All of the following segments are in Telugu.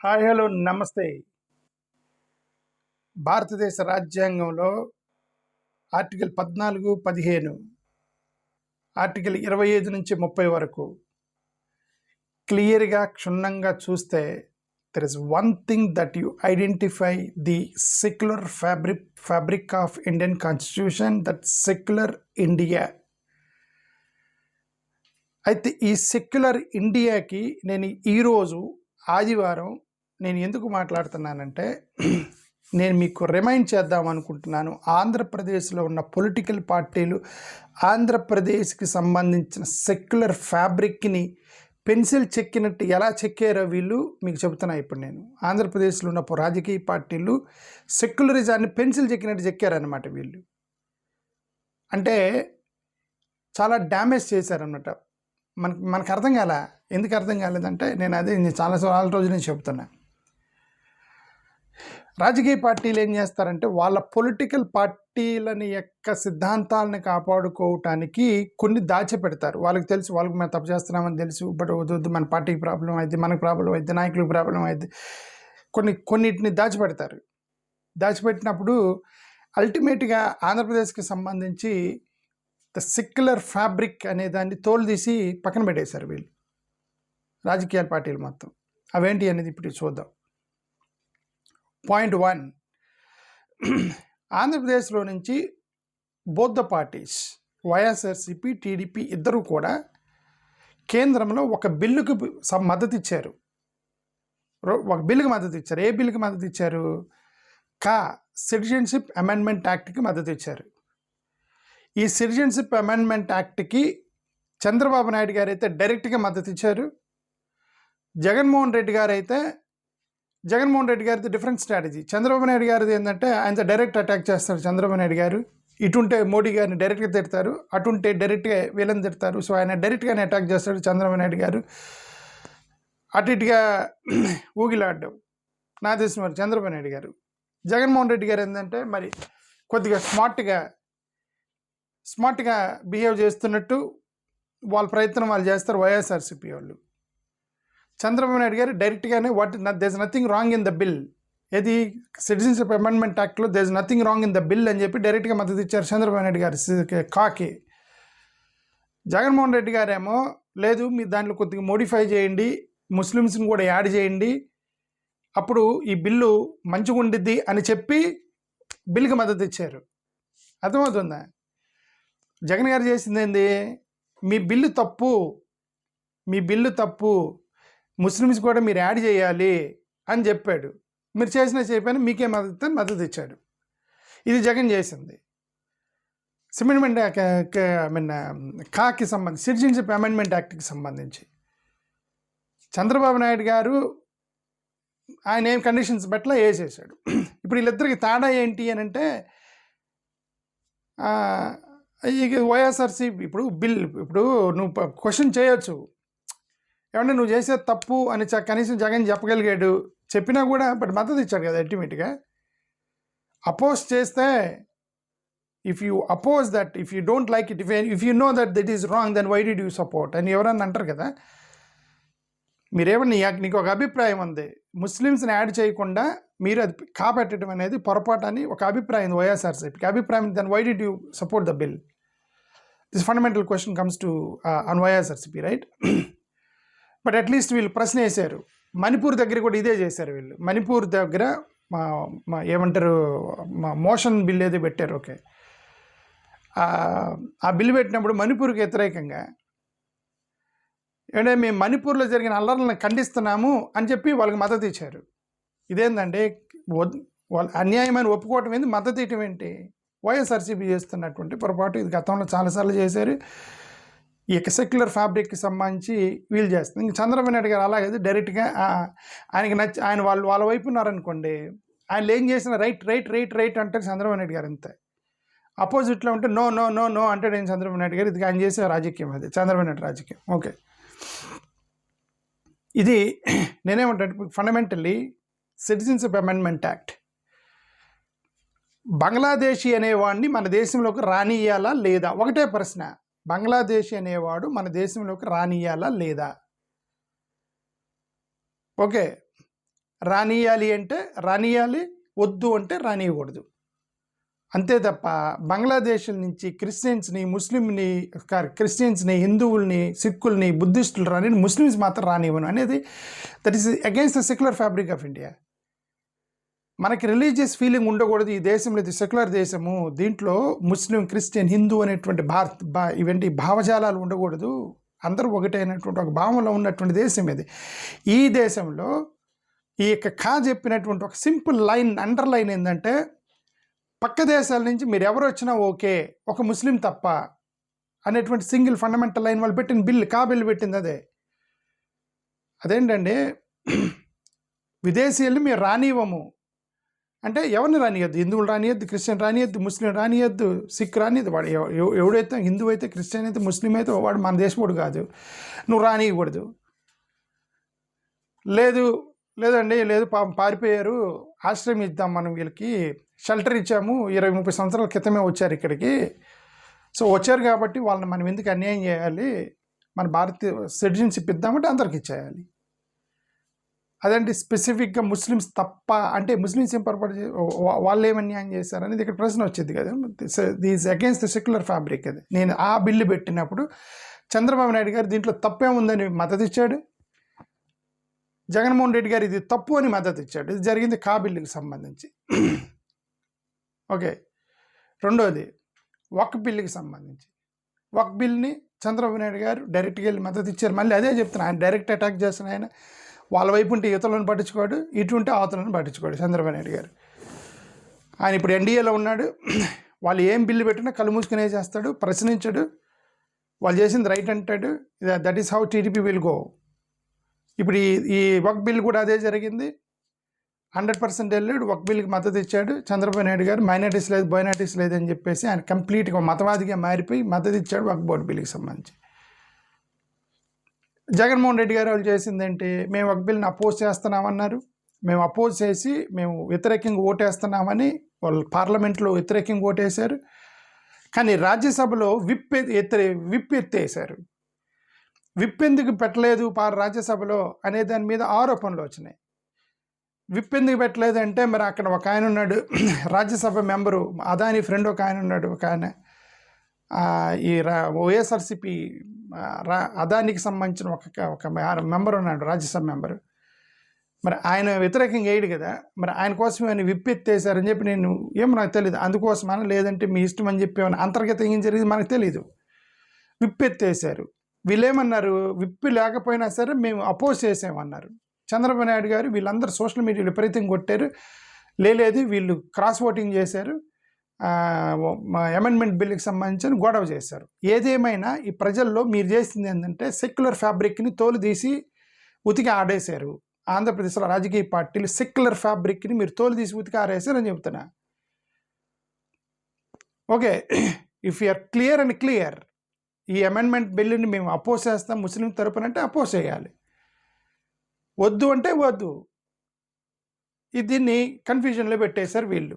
హాయ్ హలో నమస్తే. భారతదేశ రాజ్యాంగంలో ఆర్టికల్ 14, 15, ఆర్టికల్ 25-30 వరకు క్లియర్గా క్షుణ్ణంగా చూస్తే there is one thing that you identify the secular fabric of Indian constitution, that secular India. అయితే ఈ సెక్యులర్ ఇండియాకి నేను ఈరోజు ఆదివారం నేను ఎందుకు మాట్లాడుతున్నానంటే నేను మీకు రిమైండ్ చేద్దాం అనుకుంటున్నాను. ఆంధ్రప్రదేశ్లో ఉన్న పొలిటికల్ పార్టీలు ఆంధ్రప్రదేశ్కి సంబంధించిన సెక్యులర్ ఫ్యాబ్రిక్ని పెన్సిల్ చెక్కినట్టు ఎలా చెక్కారో వీళ్ళు మీకు చెబుతున్నా. ఇప్పుడు నేను ఆంధ్రప్రదేశ్లో ఉన్న రాజకీయ పార్టీలు సెక్యులరిజాన్ని పెన్సిల్ చెక్కినట్టు చెక్కారనమాట. వీళ్ళు అంటే చాలా డ్యామేజ్ చేశారనమాట. మనకు అర్థం కాల. ఎందుకు అర్థం కాలేదంటే నేను చాలా రోజుల నుంచి చెప్తున్నా. రాజకీయ పార్టీలు ఏం చేస్తారంటే వాళ్ళ పొలిటికల్ పార్టీలని యొక్క సిద్ధాంతాలను కాపాడుకోవటానికి కొన్ని దాచిపెడతారు. వాళ్ళకి తెలుసు వాళ్ళకి మేము తప్పు చేస్తున్నామని తెలుసు, బట్ వద్దు మన పార్టీకి ప్రాబ్లం అయితే, మనకు ప్రాబ్లం అయితే, నాయకులకు ప్రాబ్లం అయితే కొన్నిటిని దాచిపెడతారు. దాచిపెట్టినప్పుడు అల్టిమేట్గా ఆంధ్రప్రదేశ్కి సంబంధించి ద సెక్యులర్ ఫ్యాబ్రిక్ అనే దాన్ని తోలుదీసి పక్కన పెట్టేశారు వీళ్ళు రాజకీయ పార్టీలు మొత్తం. అవేంటి అనేది ఇప్పుడు చూద్దాం. పాయింట్ 1, ఆంధ్రప్రదేశ్లో నుంచి both the parties YSRCP, TDP ఇద్దరు కూడా కేంద్రంలో ఒక బిల్లుకు మద్దతు ఇచ్చారు. ఒక బిల్లుకి మద్దతు ఇచ్చారు. ఏ బిల్లుకి మద్దతు ఇచ్చారు? సిటిజన్షిప్ అమెండ్మెంట్ యాక్ట్కి మద్దతు ఇచ్చారు. ఈ సిటిజన్షిప్ అమెండ్మెంట్ యాక్ట్కి చంద్రబాబు నాయుడు గారు అయితే డైరెక్ట్గా మద్దతు ఇచ్చారు. జగన్మోహన్ రెడ్డి గారిది డిఫరెంట్ స్ట్రాటజీ. చంద్రబాబు నాయుడు గారిది ఏంటంటే ఆయన డైరెక్ట్ అటాక్ చేస్తారు. చంద్రబాబు నాయుడు గారు ఇటుంటే మోడీ గారిని డైరెక్ట్గా తిడతారు, అటుంటే డైరెక్ట్గా వీళ్ళని తిడతారు. సో ఆయన డైరెక్ట్గానే అటాక్ చేస్తాడు చంద్రబాబు నాయుడు గారు. అటు ఇటుగా ఊగిలాడ్డం నా దేశం వారు చంద్రబాబు నాయుడు గారు. జగన్మోహన్ రెడ్డి గారు ఏంటంటే మరి కొద్దిగా స్మార్ట్గా బిహేవ్ చేస్తున్నట్టు వాళ్ళ ప్రయత్నం వాళ్ళు చేస్తారు వైఎస్ఆర్సీపీ వాళ్ళు. చంద్రబాబు నాయుడు గారు డైరెక్ట్గానే there is nothing wrong in the bill, ఏది సిటిజన్షిప్ అమెండ్మెంట్ యాక్ట్లో there is nothing wrong in the bill అని చెప్పి డైరెక్ట్గా మద్దతు ఇచ్చారు చంద్రబాబు నాయుడు గారు కాకి. జగన్మోహన్ రెడ్డి గారేమో లేదు, మీరు దాంట్లో కొద్దిగా మోడిఫై చేయండి, ముస్లిమ్స్ని కూడా యాడ్ చేయండి, అప్పుడు ఈ బిల్లు మంచిగా ఉండిద్ది అని చెప్పి బిల్లుకి మద్దతు ఇచ్చారు. అర్థమవుతుందా? జగన్ గారు చేసింది ఏంది? మీ బిల్లు తప్పు, ముస్లిమ్స్ కూడా మీరు యాడ్ చేయాలి అని చెప్పాడు. మీరు చెప్పాను మీకే మద్దతు ఇచ్చాడు. ఇది జగన్ చేసింది. అమెండ్మెంట్ కాకి సంబంధించి సిటిజన్షిప్ అమెండ్మెంట్ యాక్ట్కి సంబంధించి చంద్రబాబు నాయుడు గారు ఆయన ఏం కండిషన్స్ బట్ల వేసేసాడు. ఇప్పుడు వీళ్ళిద్దరికి తేడా ఏంటి అని అంటే ఇక వైఎస్ఆర్సీపీ ఇప్పుడు నువ్వు క్వశ్చన్ చేయొచ్చు, ఏమంటే నువ్వు చేసేది తప్పు అని కనీసం జగన్ చెప్పగలిగాడు. చెప్పినా కూడా బట్ మద్దతు ఇచ్చాడు కదా అల్టిమేట్గా. అపోజ్ చేస్తే if you oppose that, if you don't like it, if you know that it is wrong, then why did you support అని ఎవరన్నా అంటారు కదా. మీరేమన్నా నీకు ఒక అభిప్రాయం ఉంది, ముస్లిమ్స్ని యాడ్ చేయకుండా మీరు అది కాపాడటం అనేది పొరపాటు అని ఒక అభిప్రాయం వైఎస్ఆర్సీపీకి అభిప్రాయం, then why did you support the bill? This fundamental question comes to on YSRCP, right? But at least వీళ్ళు ప్రశ్న వేశారు. మణిపూర్ దగ్గర కూడా ఇదే చేశారు వీళ్ళు. మణిపూర్ దగ్గర ఏమంటారు మోషన్ బిల్ ఏదో పెట్టారు. ఓకే, ఆ బిల్లు పెట్టినప్పుడు మణిపూర్కి వ్యతిరేకంగా ఏంటంటే మేము మణిపూర్లో జరిగిన అల్లర్లను ఖండిస్తున్నాము అని చెప్పి వాళ్ళకి మద్దతు ఇచ్చారు. ఇదేంటంటే వాళ్ళు అన్యాయమైన ఒప్పుకోవటం ఏంటి, మద్దతు ఇవ్వటం ఏంటి? వైఎస్ఆర్సీపీ చేస్తున్నటువంటి పొరపాటు ఇది గతంలో చాలాసార్లు చేశారు. ఈ యొక్క సెక్యులర్ ఫ్యాబ్రిక్కి సంబంధించి వీళ్ళు చేస్తుంది. ఇంక చంద్రబాబు నాయుడు గారు అలాగే డైరెక్ట్గా ఆయనకి నచ్చి ఆయన వాళ్ళ వైపు ఉన్నారనుకోండి, ఆయన ఏం చేసిన రైట్ అంటారు చంద్రబాబు నాయుడు గారు. అంతే. అపోజిట్లో ఉంటే నో నో నో నో అంటాడు నేను చంద్రబాబు నాయుడు గారు. ఇది ఆయన చేసే రాజకీయం, అది చంద్రబాబు నాయుడు రాజకీయం. ఓకే, ఇది నేనేమంటే fundamentally citizenship amendment act Bangladeshi అనేవాడిని మన దేశంలోకి రానియ్యాలా లేదా? ఒకటే ప్రశ్న. బంగ్లాదేశీ అనేవాడు మన దేశంలోకి రానియ్యాలా లేదా? ఓకే, రానియాలి అంటే రానియాలి, వద్దు అంటే రానియకూడదు. అంతే తప్ప బంగ్లాదేశ్ నుంచి క్రిస్టియన్స్ని, ముస్లింని, క్రిస్టియన్స్ని, హిందువుల్ని, సిక్కుల్ని, బుద్ధిస్టులు రాని, ముస్లిమ్స్ మాత్రం రానివ్వను అనేది that is against the secular fabric of India. మనకి రిలీజియస్ ఫీలింగ్ ఉండకూడదు. ఈ దేశంలో ఇది సెక్యులర్ దేశము, దీంట్లో ముస్లిం, క్రిస్టియన్, హిందూ అనేటువంటి ఇవంటి భావజాలాలు ఉండకూడదు, అందరూ ఒకటే అనేటువంటి ఒక భావంలో ఉన్నటువంటి దేశం ఇది. ఈ దేశంలో ఈ ఖా చెప్పినటువంటి ఒక సింపుల్ లైన్, అండర్లైన్ ఏంటంటే, పక్క దేశాల నుంచి మీరు ఎవరు వచ్చినా ఓకే, ఒక ముస్లిం తప్ప అనేటువంటి సింగిల్ ఫండమెంటల్ లైన్ వాళ్ళు పెట్టిన బిల్లు, కా బిల్లు పెట్టింది అదేంటండి, విదేశీయుల్ని మీరు రానివ్వము అంటే ఎవరిని రానియద్దు, హిందువులు రానియద్దు, క్రిస్టియన్ రానియద్దు, ముస్లిం రానియద్దు, సిక్ రానియద్దు. వాడు ఎవడైతే హిందూ అయితే, క్రిస్టియన్ అయితే, ముస్లిం అయితే వాడు మన దేశముడు కాదు, నువ్వు రానియకూడదు. లేదండి పాపం పారిపోయారు, ఆశ్రయం ఇద్దాం, మనం వీళ్ళకి షెల్టర్ ఇచ్చాము, 20-30 సంవత్సరాల క్రితమే వచ్చారు ఇక్కడికి, సో వచ్చారు కాబట్టి వాళ్ళని మనం ఎందుకు అన్యాయం చేయాలి, మన భారతీయ సిటిజన్షిప్ ఇద్దామంటే అందరికి ఇచ్చేయాలి. అదంటే స్పెసిఫిక్గా ముస్లిమ్స్ తప్ప అంటే ముస్లిమ్స్ ఏం పొరపాటు వాళ్ళు ఏమన్యాయం చేశారు అనేది ఇక్కడ ప్రశ్న వచ్చింది కదా. These against the secular fabric. అది నేను ఆ బిల్లు పెట్టినప్పుడు చంద్రబాబు నాయుడు గారు దీంట్లో తప్పేముందని మద్దతు ఇచ్చాడు, జగన్మోహన్ రెడ్డి గారు ఇది తప్పు అని మద్దతు ఇచ్చాడు. ఇది జరిగింది కా బిల్లుకి సంబంధించి. ఓకే, రెండోది వక్ బిల్లుకి సంబంధించి. వక్ బిల్ని చంద్రబాబు నాయుడు గారు డైరెక్ట్గా వెళ్ళి మద్దతు ఇచ్చారు. మళ్ళీ అదే చెప్తున్నాను, ఆయన డైరెక్ట్ అటాక్ చేస్తున్న ఆయన. వాళ్ళ వైపు ఉంటే యువతలను పట్టించుకోడు, ఇటు ఉంటే అవతలను పట్టించుకోడు చంద్రబాబు నాయుడు గారు. ఆయన ఇప్పుడు ఎన్డీఏలో ఉన్నాడు, వాళ్ళు ఏం బిల్లు పెట్టినా కళ్ళు మూసుకునే చేస్తాడు, ప్రశ్నించడు, వాళ్ళు చేసింది రైట్ అంటాడు. That is how TDP will go. ఇప్పుడు ఈ వక్ బిల్ కూడా అదే జరిగింది. 100% వెళ్ళాడు, వక్ బిల్కి మద్దతు ఇచ్చాడు చంద్రబాబు నాయుడు గారు. మైనారిటీస్ లేదు, బైనారిటీస్ లేదని చెప్పేసి ఆయన కంప్లీట్గా మతవాదిగా మారిపోయి మద్దతు ఇచ్చాడు వక్ బోర్డు బిల్లుకి సంబంధించి. జగన్మోహన్ రెడ్డి గారు వాళ్ళు చేసిందంటే, మేము వక్ బిల్ని అపోజ్ చేస్తున్నామన్నారు, మేము అపోజ్ చేసి మేము వ్యతిరేకంగా ఓటేస్తున్నామని వాళ్ళు పార్లమెంట్లో వ్యతిరేకంగా ఓటేశారు. కానీ రాజ్యసభలో విప్ ఎత్తేసారు. విప్ ఎందుకు పెట్టలేదు రాజ్యసభలో అనే దాని మీద ఆరోపణలు వచ్చినాయి. విప్ ఎందుకు పెట్టలేదు అంటే, మరి అక్కడ ఒక ఆయన ఉన్నాడు రాజ్యసభ మెంబరు, అదాని ఫ్రెండ్ ఒక ఆయన ఉన్నాడు, ఒక ఆయన ఈ వైఎస్ఆర్సిపి అదానికి సంబంధించిన ఒక మెంబర్ ఉన్నాడు, రాజ్యసభ మెంబరు. మరి ఆయన వ్యతిరేకంగా వేయడు కదా, మరి ఆయన కోసం ఆయన విప్పెత్తేసారని చెప్పి నేను ఏమో నాకు తెలియదు, అందుకోసమని లేదంటే మీ ఇష్టం అని చెప్పి ఏమైనా అంతర్గతం ఏం జరిగింది మనకు తెలీదు. విప్పెత్తేసారు. వీళ్ళేమన్నారు, విప్పి లేకపోయినా సరే మేము అపోజ్ చేసామన్నారు. చంద్రబాబు నాయుడు గారు వీళ్ళందరూ సోషల్ మీడియాలో విపరీతంగా కొట్టారు, లేదు వీళ్ళు క్రాస్ ఓటింగ్ చేశారు, అమెండ్మెంట్ బిల్లుకి సంబంధించిన గొడవ చేశారు. ఏదేమైనా ఈ ప్రజల్లో మీరు చేసింది ఏంటంటే సెక్యులర్ ఫ్యాబ్రిక్ని తోలు తీసి ఉతికి ఆడేశారు. ఆంధ్రప్రదేశ్లో రాజకీయ పార్టీలు సెక్యులర్ ఫ్యాబ్రిక్ని మీరు తోలు తీసి ఉతికి ఆడేశారు అని చెప్తున్నా. ఓకే, ఇఫ్ యూఆర్ క్లియర్ ఈ అమెండ్మెంట్ బిల్లుని మేము అపోజ్ చేస్తాం ముస్లిం తరపున అంటే అపోజ్ చేయాలి, వద్దు అంటే వద్దు. దీన్ని కన్ఫ్యూజన్లో పెట్టేశారు వీళ్ళు.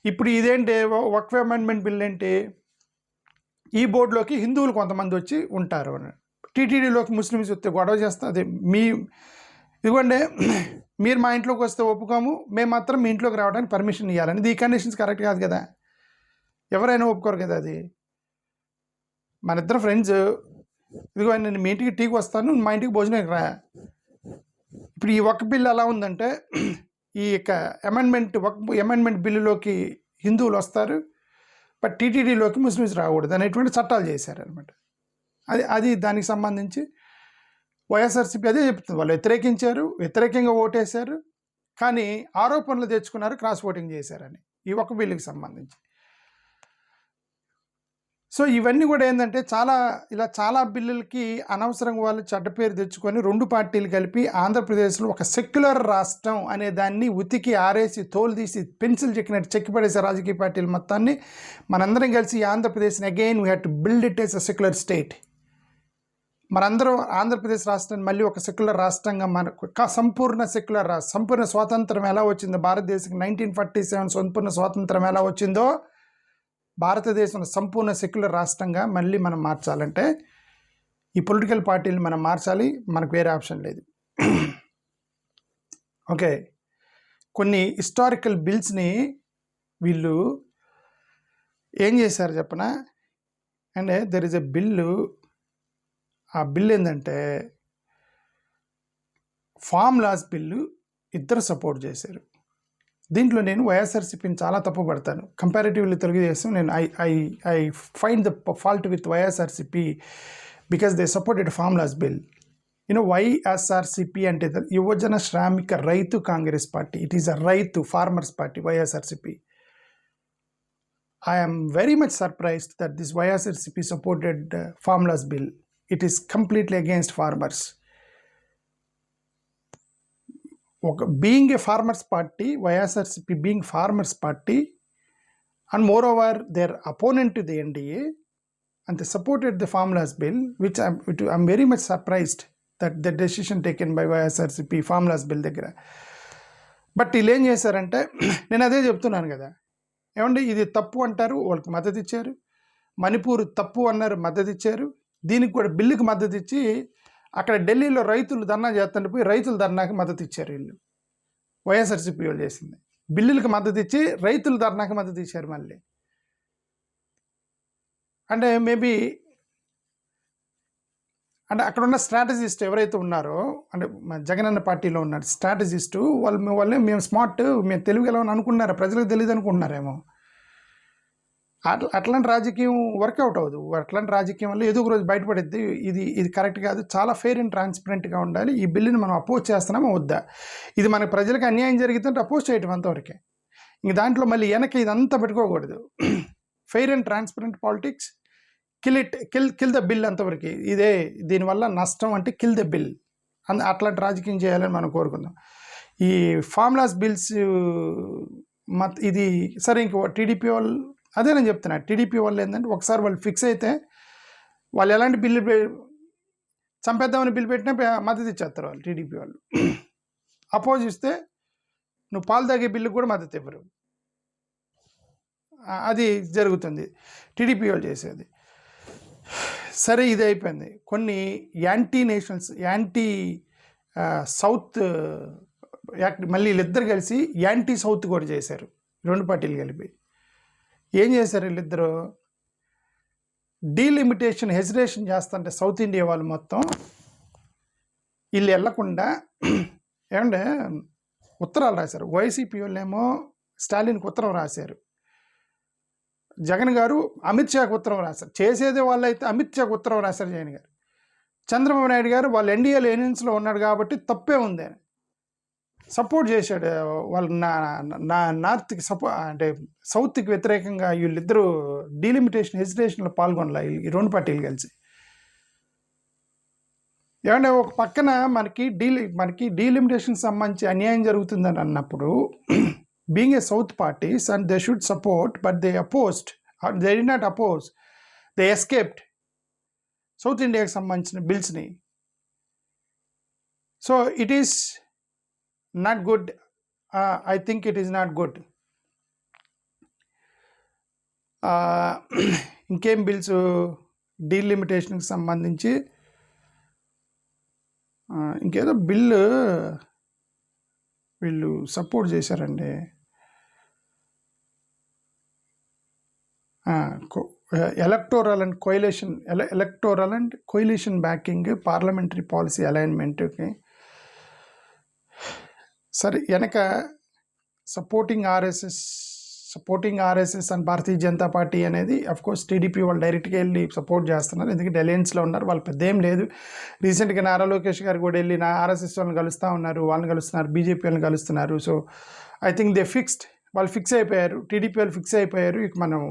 ఇప్పుడు ఇదేంటి వక్ఫ్ అమెండ్మెంట్ బిల్ ఏంటి, ఈ బోర్డులోకి హిందువులు కొంతమంది వచ్చి ఉంటారు, టీటీడీలోకి ముస్లిమ్స్ వస్తే గొడవ చేస్తా. అదే ఇదిగోండి, మీరు మా ఇంట్లోకి వస్తే ఒప్పుకోము, మేము మాత్రం మీ ఇంట్లోకి రావడానికి పర్మిషన్ ఇవ్వాలని. ఈ కండిషన్స్ కరెక్ట్ కాదు కదా, ఎవరైనా ఒప్పుకోరు కదా. అది మన ఇద్దరు ఫ్రెండ్స్, ఇదిగో నేను మీ ఇంటికి టీకి వస్తాను, మా ఇంటికి భోజనం రా. ఇప్పుడు ఈ వక్ బిల్ ఎలా ఉందంటే, ఈ యొక్క అమెండ్మెంట్ బిల్లులోకి హిందువులు వస్తారు, బట్ టీటీడీలోకి ముస్లిమ్స్ రాకూడదు అనేటువంటి చట్టాలు చేశారనమాట. అది దానికి సంబంధించి వైఎస్ఆర్సీపీ అదే చెప్తుంది. వాళ్ళు వ్యతిరేకంగా ఓటేశారు, కానీ ఆరోపణలు తెచ్చుకున్నారు, క్రాస్ ఓటింగ్ చేశారని ఈ ఒక్క బిల్లుకి సంబంధించి. సో ఇవన్నీ కూడా ఏంటంటే చాలా బిల్లులకి అనవసరంగా వాళ్ళు చెడ్డ పేరు తెచ్చుకొని 2 పార్టీలు కలిపి ఆంధ్రప్రదేశ్లో ఒక సెక్యులర్ రాష్ట్రం అనే దాన్ని ఉతికి ఆరేసి తోలు తీసి పెన్సిల్ చెక్కినట్టు చెక్కిపడేసే రాజకీయ పార్టీల మొత్తాన్ని మనందరం కలిసి ఆంధ్రప్రదేశ్ని again we have to build it yes a secular state. మనందరం ఆంధ్రప్రదేశ్ రాష్ట్రాన్ని మళ్ళీ ఒక సెక్యులర్ రాష్ట్రంగా మనకు సంపూర్ణ స్వాతంత్రం ఎలా వచ్చిందో భారతదేశం 1947 సంపూర్ణ స్వాతంత్రం ఎలా వచ్చిందో భారతదేశంలో సంపూర్ణ సెక్యులర్ రాష్ట్రంగా మళ్ళీ మనం మార్చాలంటే ఈ పొలిటికల్ పార్టీలు మనం మార్చాలి, మనకు వేరే ఆప్షన్ లేదు. ఓకే, కొన్ని హిస్టారికల్ బిల్స్ని వీళ్ళు ఏం చేశారు చెప్పనా? అంటే దెర్ ఇస్ ఎ బిల్లు. ఆ బిల్ ఏంటంటే ఫామ్ లాస్ బిల్లు ఇద్దరు సపోర్ట్ చేశారు. దీంట్లో నేను వైఎస్ఆర్సీపీని చాలా తప్పు పడతాను. కంపారిటివ్లీ తెలుగుదేశం నేను I find the fault with YSRCP because they supported farm laws bill. YSRCP అంటే Yuvajana Sramika Rythu Congress party. It is a rythu farmers party YSRCP. I am very much surprised that this YSRCP supported farm laws bill. It is completely against farmers. Being a farmers party, YSRCP being farmers party, and moreover their opponent to the NDA, and they supported the farm laws bill, which I'm very much surprised that the decision taken by YSRCP farm laws bill దగ్గర. బట్ వీళ్ళు ఏం చేశారంటే నేను అదే చెప్తున్నాను కదా, ఏమంటే ఇది తప్పు అంటారు, వాళ్ళకి మద్దతు ఇచ్చారు. మణిపూర్ తప్పు అన్నారు, మద్దతు ఇచ్చారు. దీనికి కూడా బిల్లుకి మద్దతు ఇచ్చి అక్కడ ఢిల్లీలో రైతులు ధర్నా చేస్తుంటే పోయి రైతుల ధర్నాకి మద్దతు ఇచ్చారు. వీళ్ళు వైఎస్ఆర్సీపీ వాళ్ళు చేసింది బిల్లులకు మద్దతు ఇచ్చి రైతుల ధర్నాకి మద్దతు ఇచ్చారు. మళ్ళీ అంటే మేబీ అంటే అక్కడ ఉన్న స్ట్రాటజిస్ట్ ఎవరైతే ఉన్నారో, అంటే జగనన్న పార్టీలో ఉన్న స్ట్రాటజిస్టు వాళ్ళే మేము స్మార్ట్, మేము తెలుగు ఎలా అనుకుంటున్నారా, ప్రజలకు తెలియదు అనుకుంటున్నారేమో. అట్లాంటి రాజకీయం వర్కౌట్ అవ్వదు. అట్లాంటి రాజకీయం వల్ల ఏదో ఒక రోజు బయటపడిద్ది. ఇది కరెక్ట్ కాదు, చాలా ఫెయిర్ అండ్ ట్రాన్స్పరెంట్గా ఉండాలి. ఈ బిల్లుని మనం అపోజ్ చేస్తున్నామా వద్దా, ఇది మన ప్రజలకు అన్యాయం జరిగితే అపోజ్ చేయటం అంతవరకే. ఇంక దాంట్లో మళ్ళీ వెనక ఇదంతా పెట్టుకోకూడదు. Fair and transparent politics, kill the bill అంతవరకు. ఇదే దీనివల్ల నష్టం అంటే కిల్ ద బిల్. అట్లాంటి రాజకీయం చేయాలని మనం కోరుకుందాం. ఈ ఫామ్ లాస్ బిల్స్ ఇది సరే. ఇంక టీడీపీ వాళ్ళు అదే నేను చెప్తున్నా, టీడీపీ వాళ్ళు ఏంటంటే ఒకసారి వాళ్ళు ఫిక్స్ అయితే వాళ్ళు ఎలాంటి బిల్లు చంపేద్దామని బిల్లు పెట్టినా మద్దతు ఇచ్చేస్తారు వాళ్ళు. టీడీపీ వాళ్ళు అపోజ్ ఇస్తే నువ్వు పాలు తాగే బిల్లుకు కూడా మద్దతు ఇవ్వరు. అది జరుగుతుంది టీడీపీ వాళ్ళు చేసేది. సరే, ఇది అయిపోయింది. కొన్ని anti nationals, anti south act మళ్ళీ వీళ్ళిద్దరు కలిసి యాంటీ సౌత్ కూడా చేశారు. రెండు పార్టీలు కలిపి ఏం చేశారు వీళ్ళిద్దరు, డీలిమిటేషన్ హెజిటేషన్ చేస్తుంటే సౌత్ ఇండియా వాళ్ళు మొత్తం వీళ్ళు వెళ్లకుండా ఏమంటే ఉత్తరాలు రాశారు. వైసీపీ వాళ్ళేమో స్టాలిన్కి ఉత్తరం రాశారు, జగన్ గారు అమిత్ షాకు ఉత్తరం రాశారు. చేసేదే వాళ్ళైతే అమిత్ షాకు ఉత్తరం రాశారు జగన్ గారు. చంద్రబాబు నాయుడు గారు వాళ్ళు ఎన్డీఏ ఎలియన్స్లో ఉన్నాడు కాబట్టి తప్పే ఉంది అని సపోర్ట్ చేశాడు. వాళ్ళు నార్త్కి అంటే సౌత్కి వ్యతిరేకంగా వీళ్ళిద్దరూ డీలిమిటేషన్ హెజిటేషన్లో పాల్గొనలే ఈ రెండు పార్టీలు కలిసి. ఏమంటే ఒక పక్కన మనకి డీలిమిటేషన్ సంబంధించి అన్యాయం జరుగుతుందని అన్నప్పుడు being a South parties and they should support, but they opposed, or they did not oppose, they escaped South India సంబంధించిన బిల్స్ని. So it is not good. I think it is not good. ఇంకేం బిల్స్ డీలిమిటేషన్కి సంబంధించి ఇంకేదో బిల్లు వీళ్ళు సపోర్ట్ చేశారండి. Electoral and coalition backing parliamentary policy అలైన్మెంట్కి. సరే, వెనక supporting RSS and Bharatiya Janata Party అనేది అఫ్కోర్స్ టీడీపీ వాళ్ళు డైరెక్ట్గా వెళ్ళి సపోర్ట్ చేస్తున్నారు, ఎందుకంటే అలయన్స్లో ఉన్నారు. వాళ్ళు పెద్ద ఏం లేదు. రీసెంట్గా నారా లోకేష్ గారు కూడా వెళ్ళి ఆర్ఎస్ఎస్ వాళ్ళని కలుస్తూ ఉన్నారు, వాళ్ళని కలుస్తున్నారు, బీజేపీ వాళ్ళని కలుస్తున్నారు. So I think they fixed, వాళ్ళు ఫిక్స్ అయిపోయారు. టీడీపీ వాళ్ళు ఫిక్స్ అయిపోయారు, ఇక మనం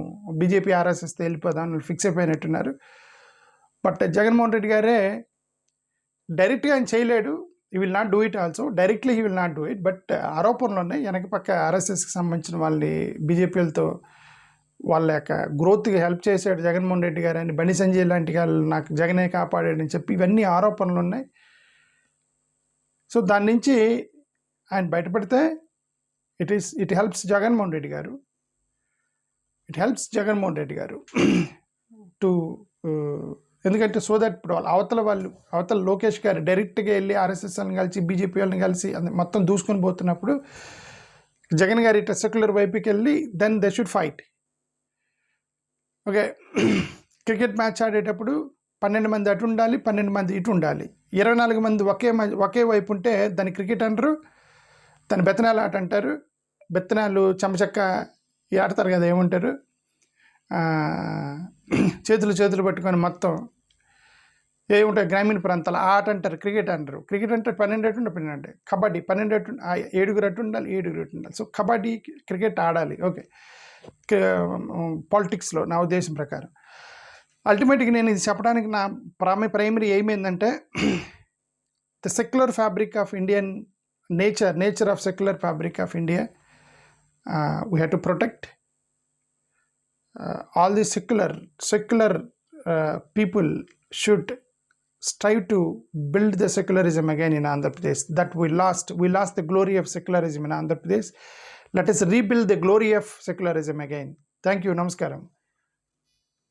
బీజేపీ ఆర్ఎస్ఎస్తో వెళ్ళిపోదాం వాళ్ళు ఫిక్స్ అయిపోయినట్టున్నారు. బట్ జగన్మోహన్ రెడ్డి గారే డైరెక్ట్గా ఆయన చేయలేడు. he will not do it also, directly he will not do it, but ఆరోపణలు ఉన్నాయి. వెనక పక్క ఆర్ఎస్ఎస్కి సంబంధించిన వాళ్ళని బీజేపీలతో వాళ్ళ యొక్క గ్రోత్కి హెల్ప్ చేశాడు జగన్మోహన్ రెడ్డి గారు అని, బండి సంజయ్ లాంటి వాళ్ళు నాకు జగనే కాపాడాడని చెప్పి ఇవన్నీ ఆరోపణలు ఉన్నాయి. సో దాని నుంచి ఆయన బయటపడితే ఇట్ హెల్ప్స్ జగన్మోహన్ రెడ్డి గారు టు ఎందుకంటే సో దట్ ఇప్పుడు అవతల లోకేష్ గారు డైరెక్ట్గా వెళ్ళి ఆర్ఎస్ఎస్ వాళ్ళని కలిసి బీజేపీ వాళ్ళని కలిసి మొత్తం దూసుకొని పోతున్నప్పుడు జగన్ గారి ఇట్లా సెక్యులర్ వైపుకి వెళ్ళి then they should fight. Okay, cricket match ఆడేటప్పుడు 12 మంది అటు ఉండాలి, 12 మంది ఇటు ఉండాలి. 24 మంది ఒకే వైపు ఉంటే దాన్ని క్రికెట్ అంటారు, దాన్ని బెత్తనాలు ఆట అంటారు. బెత్తనాలు చెంపచక్క ఆడతారు కదా, ఏమంటారు, చేతులు పట్టుకొని మొత్తం ఏముంటాయి గ్రామీణ ప్రాంతాలు ఆట అంటారు, క్రికెట్ అంటారు. క్రికెట్ అంటే 12 అటు 12 అంటే కబడ్డీ 12 అటు 7 అటు ఉండాలి, 7 అటు ఉండాలి. సో కబడ్డీ క్రికెట్ ఆడాలి. ఓకే, పాలిటిక్స్లో నా ఉద్దేశం ప్రకారం అల్టిమేట్గా నేను ఇది చెప్పడానికి నా ప్రైమరీ ఎయిమ్ ఏంటంటే the secular fabric of Indian nature of secular fabric of India we have to protect. All the secular people should strive to build the secularism again in Andhra Pradesh that we lost the glory of secularism in Andhra Pradesh. Let us rebuild the glory of secularism again. Thank you. Namaskaram.